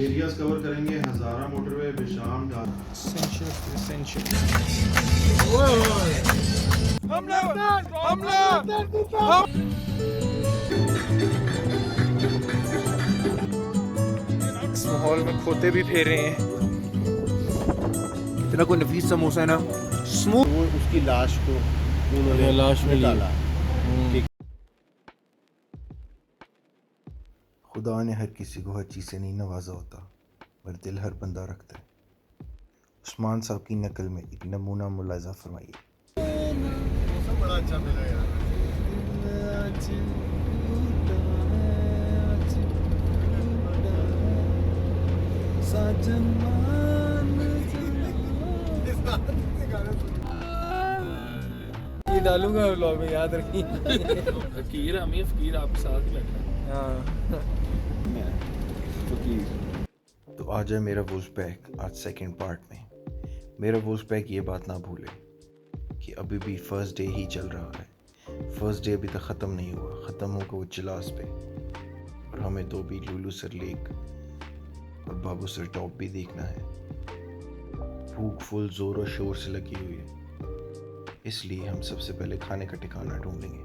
Areas cover करेंगे, हजारा motorway, Besham, इस माहौल में खोते भी फेर रहे हैं। इतना कोई नफीस समोसा है ना, स्मूथ। वो उसकी लाश को उन्होंने लाश में निकाला। खुदा ने हर किसी को हर चीज़ से नहीं नवाजा होता, पर दिल हर बंदा रखता है। उस्मान साहब की नकल में एक नमूना मुलाजा फरमाइए। बड़ा अच्छा मिला यार। ये डालूंगा व्लॉग में, याद रखिए। फकीर हमें फकीर आपके साथ ही बैठा है। हाँ तो आ जाए मेरा वुल्फ पैक आज सेकंड पार्ट में। मेरा वुल्फ पैक ये बात ना भूले कि अभी भी फर्स्ट डे ही चल रहा है। फर्स्ट डे अभी तक ख़त्म नहीं हुआ, ख़त्म होगा वो चिलास पे। और हमें तो भी लुलू सर लेक और बाबू सर टॉप भी देखना है। भूख फुल ज़ोर और शोर से लगी हुई है, इसलिए हम सबसे पहले खाने का ठिकाना ढूंढेंगे।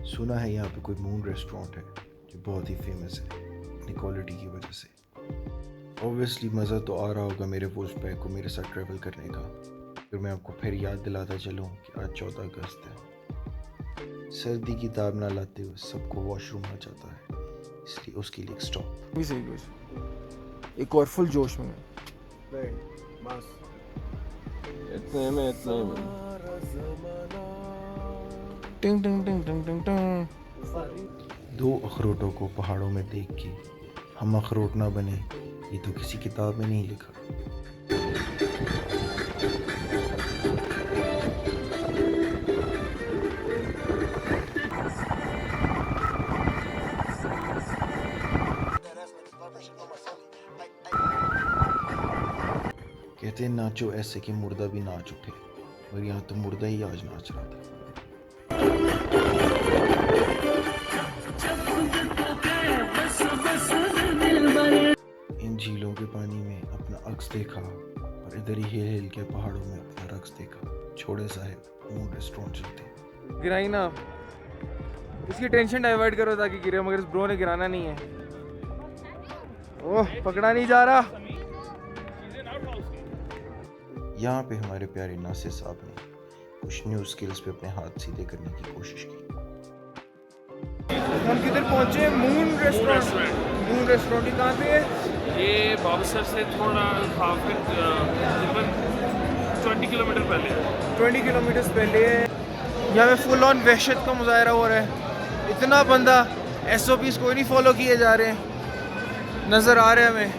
सुना है यहाँ पे कोई मून रेस्टोरेंट है जो बहुत ही फेमस है अपनी क्वालिटी की वजह से। ऑब्वियसली मज़ा तो आ रहा होगा मेरे वुल्फ पैक को मेरे साथ ट्रैवल करने का। फिर मैं आपको फिर याद दिलाता चलूँ कि आज 14 अगस्त है। सर्दी की ताब ना लाते हुए सबको वॉशरूम आ जाता है, इसलिए उसके लिए एक स्टॉप भी सही कुछ। एक और फुल जोश में बस इतने में टिंग टिंग टिंग टिंग टिंग टिंग। दो अखरोटों को पहाड़ों में देख के हम अखरोट ना बने, ये तो किसी किताब में नहीं लिखा। कहते हैं नाचो ऐसे कि मुर्दा भी नाच उठे, और यहाँ तो मुर्दा ही आज नाच रहा था। इन झीलों के पानी में अपना अक्स देखा और इधर ही हिल हिल के पहाड़ों में अपना रक्स देखा। छोड़े साहिब मून रेस्टोरेंट चलते। गिराई ना, इसकी टेंशन डाइवर्ट करो ताकि गिरे, मगर इस ब्रो ने गिराना नहीं है। ओह पकड़ा नहीं जा रहा। यहाँ पे हमारे प्यारे नासिर साहब ने कुछ न्यू स्किल्स पे अपने हाथ सीधे करने की कोशिश की। हम किधर पहुँचे? Moon restaurant. मून रेस्टोरेंट कहाँ पे है? ये बाबूसर से थोड़ा हाफ तकरीबन 20 किलोमीटर पहले है। 20 किलोमीटर पहले है। यहाँ पे फुल ऑन वहशत का मुजाहरा हो रहा है। इतना बंदा, SOPs कोई नहीं फॉलो किए जा रहे हैं। नज़र आ रहे हैं हमें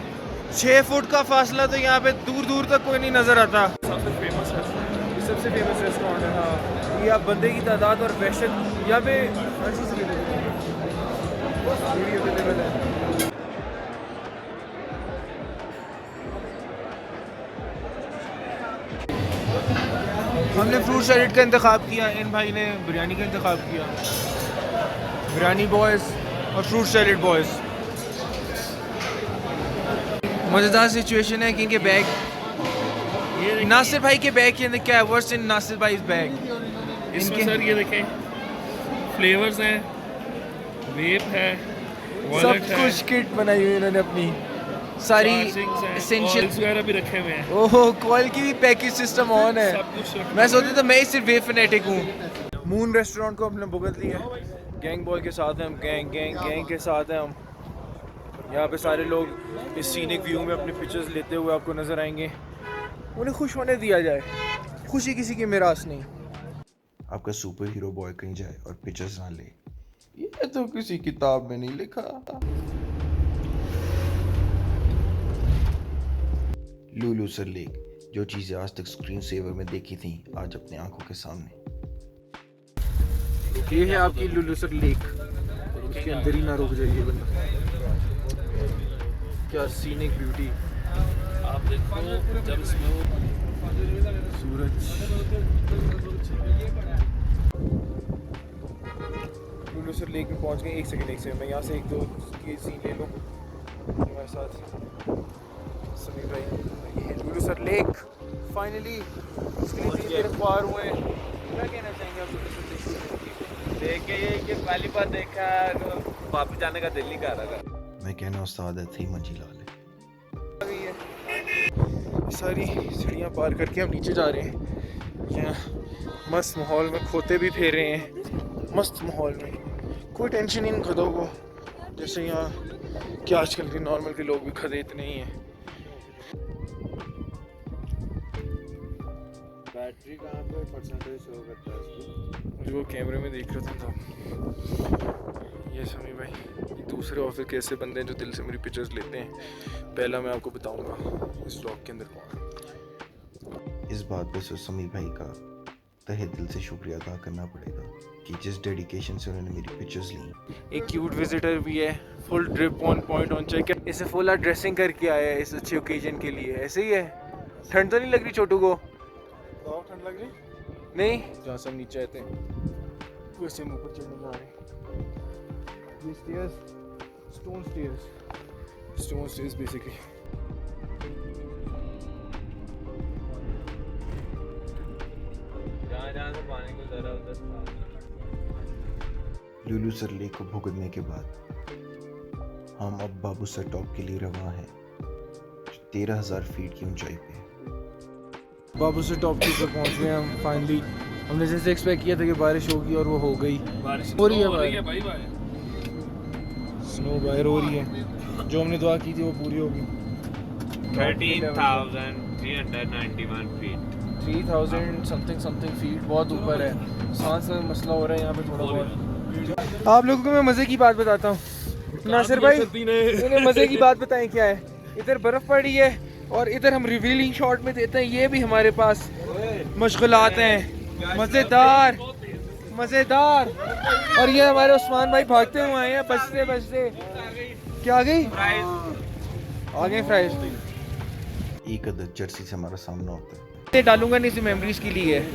6 फुट का फासला, तो यहाँ पे दूर दूर तक कोई नहीं नज़र आता। सबसे फेमस रेस्टोरेंट, ये सबसे फेमस रेस्टोरेंट है। हाँ, ये आप बंदे की तादाद और वहशत यहाँ पे हर चीज़ अवेलेबल है। हमने फ्रूट सैलेड का इंतखाब किया, इन भाई ने बिरयानी का इंतखाब किया। बिरयानी बॉयज़ और फ्रूट सैलेड बॉयज़। मज़ेदार सिचुएशन है कि इनके बैग, नासिर भाई के बैग के अंदर क्या है? वर्स इन नासिर भाई बैग इसमें सर ये देखें फ्लेवर्स हैं, वेप है, सब वॉलेट है, कुछ किट बनाई हुई इन्होंने अपनी सारी एसेंशियल वगैरह भी रखे हुए हैं। ओह कॉल की भी पैकेज सिस्टम ऑन है। सब कुछ रखा मैं सोचता था मैं ही सिर्फ वे फनेटिक हूँ। मून रेस्टोरेंट को हमने भुगत लिया। गैंग बॉय के साथ हैं हम, गैंग के साथ हैं हम। यहाँ पे सारे लोग इस सीनिक व्यू में अपने पिक्चर्स लेते हुए आपको नजर आएंगे। उन्हें खुश होने दिया जाए, खुशी किसी की मिरास नहीं। आपका सुपर हीरो बॉय कहीं जाए और पिक्चर्स ना ले, ये तो किसी किताब में नहीं लिखा। लुलू सर लेक, जो चीज़ें आज तक स्क्रीन सेवर में देखी थी आज अपने आंखों के सामने। ये है आपकी लुलू सर लेक, उसके अंदर ही ना रुक जाइए बंदा। क्या सीनिक ब्यूटी। आप देखो जब इसमें सूरज। लुलू सर लेक में पहुंच गए। एक सेकंड मैं यहाँ से एक दो के सीन ले लूँ। हमारे साथ समीर भाई, ये लुलू सर लेक फाइनली उसके लिए 3 दिन पार हुए हैं। क्या कहना चाहेंगे आप लुलू सर लेक? देख के ये कि पहली बार देखा तो वापस जाने का दिल नहीं कर रहा था। मैं कहना उस्ताद है थी मंजी ला ले। सारी सीढ़ियाँ पार करके हम नीचे जा रहे हैं। यहाँ मस्त माहौल में खोते भी फेर रहे हैं, मस्त माहौल में, कोई टेंशन ही नहीं खदों को, जैसे यहाँ कि आजकल के नॉर्मल के लोग भी खदे इतने ही हैं। बैटरी कहाँ पे परसेंटेज शो करता है इसकी? जो कैमरे में देख रहा था तब। ये समी भाई, ये दूसरे ऑफिस के ऐसे बंदे हैं जो दिल से मेरी पिक्चर्स लेते हैं। पहला मैं आपको बताऊंगा इस व्लॉग के अंदर कौन। इस बात पे समी भाई का तहे दिल से शुक्रिया अदा करना पड़ेगा कि जिस डेडिकेशन से उन्होंने मेरी पिक्चर्स ली। एक क्यूट विजिटर भी है, full drip on point on check, इसे फुल ड्रेसिंग करके आया है इस अच्छे ओकेजन के लिए। ऐसे ही है, ठंड तो नहीं लग रही छोटू को? ठंड लग रही? नहीं, जहाँ से हम नीचे आए थे वैसे हम ऊपर चढ़ने जा रहे हैं। ये स्टेयर्स, स्टोन स्टेयर्स बेसिकली। जहाँ से पानी को जरा उधर था। लुलू सर लेक को भुगतने के बाद हम अब बाबू सर टॉप के लिए रवाना हैं, जो 13,000 फीट की ऊंचाई पे है। बाबू से टॉप के ऊपर पहुंच गए हम फाइनली। हमने जैसे एक्सपेक्ट किया था कि बारिश होगी और वो हो गई। बारिश हो रही है भाई भाई। स्नो बाहर हो रही है, जो हमने दुआ की थी वो पूरी होगी। 13,391 फीट। 3000 समथिंग फीट, बहुत ऊपर है। सांस में मसला हो रहा है यहाँ पे थोड़ा बहुत। आप लोगों को मैं मज़े की बात बताता हूँ। नासिर भाई इन्हें मज़े की बात बताएं क्या है। इधर बर्फ़ पड़ी है और इधर हम रिवीलिंग शॉट में देते हैं। ये भी हमारे पास मशगलात हैं मज़ेदार। और ये हमारे उस्मान भाई भागते हुए आए हैं बचते। क्या आ गई? आ गए फ्राइज। एक अदद जर्सी से हमारा सामना होता है। ये डालूंगा नहीं, मेमोरीज के लिए है।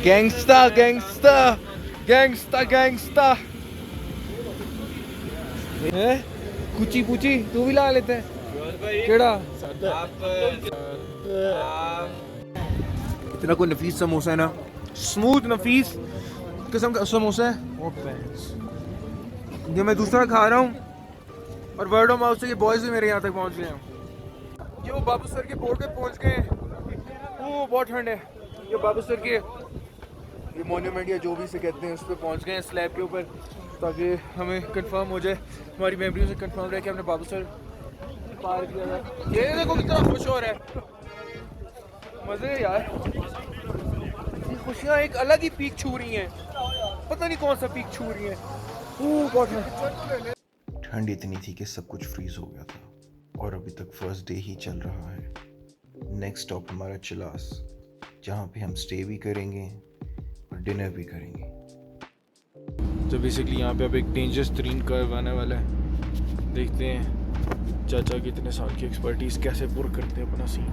गैंगस्टा कुची पूची तू भी ला लेते हैं केड़ा? इतना कोई नफीस समोसा है ना, स्मूथ नफीस किस्म का समोसा है। ये मैं दूसरा खा रहा हूँ और वर्ड ऑफ माउथ से ये बॉयज भी मेरे यहाँ तक पहुँच गए हैं। ये वो बाबू सर के बोर्ड पे पहुँच गए हैं। वो बहुत ठंड है। ये बाबू सर के ये मोन्यूमेंट या जो भी से कहते हैं उस पर पहुँच गए हैं, स्लैब के ऊपर, ताकि हमें कंफर्म हो जाए, हमारी मेमोरी से कंफर्म रहे कि हमने बाबू सर पार किया है। ये देखो कितना खुश हो रहा है, मज़े है यार। ये खुशियाँ एक अलग ही पीक छू रही हैं, पता नहीं कौन सा पीक छू रही हैं। बहुत ठंड इतनी थी कि सब कुछ फ्रीज हो गया था और अभी तक फर्स्ट डे ही चल रहा है। नेक्स्ट स्टॉप हमारा चिलास, जहाँ पे हम स्टे भी करेंगे और डिनर भी करेंगे। तो बेसिकली यहाँ पे अब एक डेंजरस तरीन कर्व आने वाला है। देखते हैं चाचा की इतने साल की एक्सपर्टीज़ कैसे पुर करते हैं अपना सीन।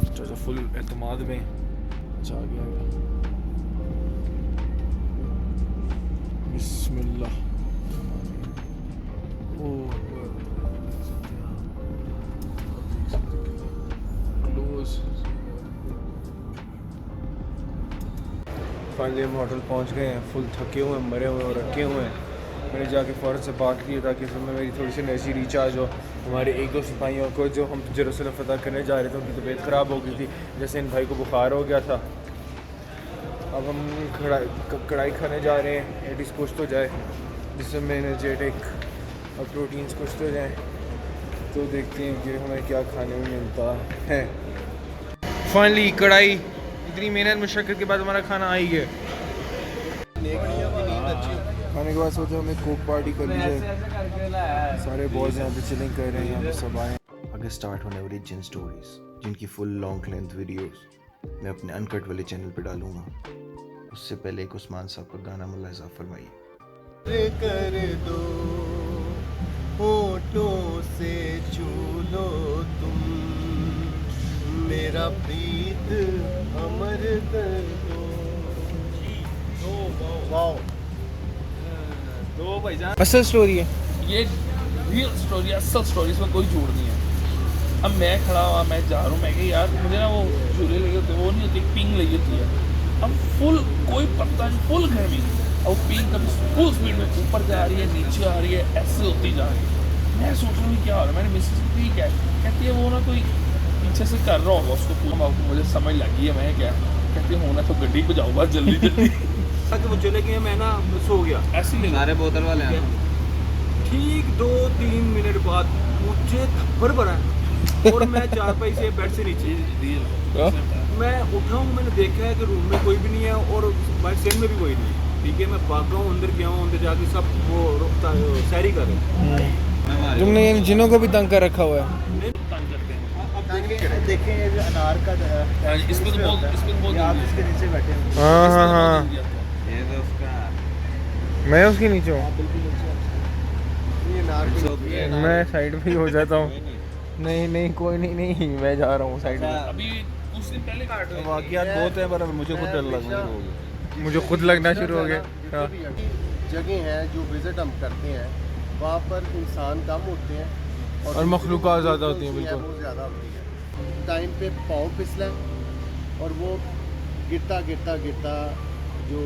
चाचा फुल एतमाद में अच्छा आ गया। बिस्मिल्लाह। फाइनली हम होटल पहुंच गए हैं, फुल थके हुए हैं, मरे हुए और रखे हुए हैं। मैंने जाके फ़ौरन से बात की ताकि उसमें मेरी थोड़ी सी एनर्जी रिचार्ज हो। हमारे एक दो सिपाहियों को जो हम जेरूसलम फतह करने जा रहे थे उनकी तबीयत ख़राब हो गई थी, जैसे इन भाई को बुखार हो गया था। अब हम कढ़ाई खाने जा रहे हैं, एडिस कुछ तो जाए जिससे में एनर्जेटिक और प्रोटीन्स कुछ तो जाए। तो देखते हैं कि हमें क्या खाने में मिलता है। फाइनली कढ़ाई, इतनी मेहनत मशक्क़त के बाद हमारा खाना आ ही गया। खाने के बाद सोचा हमें कोक पार्टी कर ली जाए। सारे बॉयज यहाँ पे चिलिंग कर रहे हैं, यहाँ पे सब आए। आगे स्टार्ट होने वाली जिन स्टोरीज, जिनकी फुल लॉन्ग लेंथ वीडियोस मैं अपने अनकट वाले चैनल पे डालूंगा। उससे पहले एक उस्मान साहब का गाना मुलाहिजा फरमाइए। कर दो होठों से छू लो तुम, मेरा प्रीत अमर कर दो। वाओ दो भाईजान असल स्टोरी है ये रियल स्टोरी, असल स्टोरी, इसमें कोई झूठ नहीं है। अब मैं खड़ा हुआ, मैं जा रहा हूँ, मैं कहा यार मुझे ना वो झूले लगे होते, वो नहीं होती, पिंग लगी होती है। अब फुल कोई पता नहीं, फुल गर्मी, और पिंग कभी फुल स्पीड में ऊपर जा रही है, नीचे आ रही है, ऐसे होती जा रही है। मैं सोच रहा हूँ क्या हो रहा है। मैंने मिसेस को ठीक है, कहती है वो ना कोई पीछे से कर रहा होगा उसको पूरा। मुझे समझ लगी है, मैं क्या कहती हूँ ना, तो गड्डी बजाओ बस जल्दी जल्दी। वो चले गए, मैं ना सो गया। ऐसी नहीं सारे बोतल वाले हैं। ठीक 2-3 मिनट बाद मुझे थप्पड़ पड़ा और मैं चारपाई से बेड से नीचे मैं उठा हूँ। मैंने देखा है कि रूम में कोई भी नहीं है और बाइक स्टैंड में भी कोई नहीं है। ठीक है, मैं भागा हूँ, अंदर गया हूँ, अंदर जाके सब वो सैरी कर रहे हैं। तुमने इन जिनों को भी तंग कर रखा हुआ है। तंग करते हैं। देखें ये जो अनार का इसको तो बहुत आप इसके नीचे बैठे हैं। हाँ हाँ हाँ, ये तो उसका मैं उसके नीचे हूँ, ये अनार की मैं साइड पे ही हो जाता हूँ। नहीं नहीं कोई नहीं, नहीं मैं जा रहा हूँ साइड में। अभी कुछ दिन पहले काट रहे थे। वाकयात बहुत है, पर मुझे खुद डर लगने शुरू हो गया। मुझे खुद लगना शुरू हो गया। हाँ। जगह हैं जो विजिट हम करते हैं, वहाँ पर इंसान कम होते हैं और मखलूक़ात ज़्यादा होती हैं, बिल्कुल। बहुत ज़्यादा होती है। टाइम पे पाँव फिसला और वो गिरता गिरता गिरता जो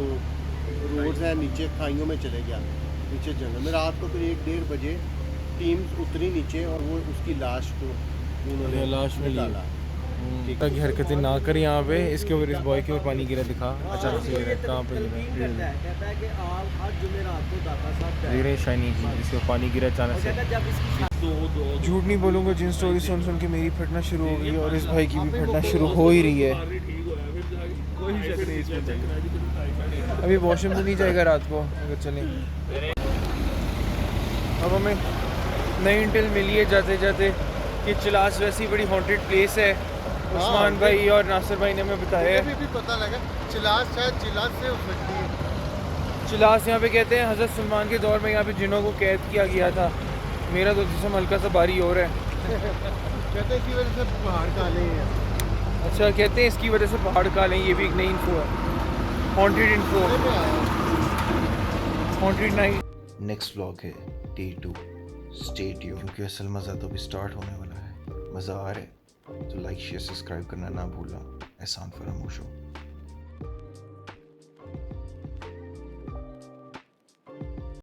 रोड्स हैं नीचे खाइयों में चले गया, नीचे जंगल में। रात को फिर 1-1:30 बजे टीम उतरी नीचे और वो उसकी लाश को उन्होंने लाश मिली। निकाला। ताकि हरकतें ना कर यहाँ पे। इसके ऊपर इस बॉय के ऊपर पानी गिरा, दिखा अचानक से गिरा, कहाँ पे गिरा, कहता है कि आज जुमेरात को दाता साहब देख रहे हैं शाइनी की, इसके ऊपर पानी गिरा अचानक से। जब इसकी झूठ नहीं बोलूँगा, जिन स्टोरी सुन सुन के मेरी फटना शुरू हो गई है और इस भाई की भी फटना शुरू हो ही रही है। कोई शक नहीं इसमें। अभी वॉशरूम तो नहीं जाएगा रात को अगर चलें। अब हमें नई इंटेल मिली है जाते जाते कि चिलास वैसी बड़ी हॉन्टेड प्लेस है। उस्मान भाई और नासिर भाई ने हमें बताया है। भी पता लगा चिलास शायद चिलास से हो सकती है। चिलास यहाँ पे कहते हैं हज़रत सलमान के दौर में यहाँ पे जिन्हों को कैद किया गया था। मेरा तो जिस्म हल्का सा भारी हो रहा है। कहते हैं इसी वजह से पहाड़ काले हैं। अच्छा, कहते हैं इसकी वजह से पहाड़ काले हैं। ये भी एक नई इन्फो है, haunted info, haunted night. Next vlog है डे 2। स्टे ट्यून, क्योंकि असल मज़ा तो अभी स्टार्ट होने वाला है। मज़ा आ रहा है तो लाइक शेयर सब्सक्राइब करना ना भूलना। एहसान फरामोश हो।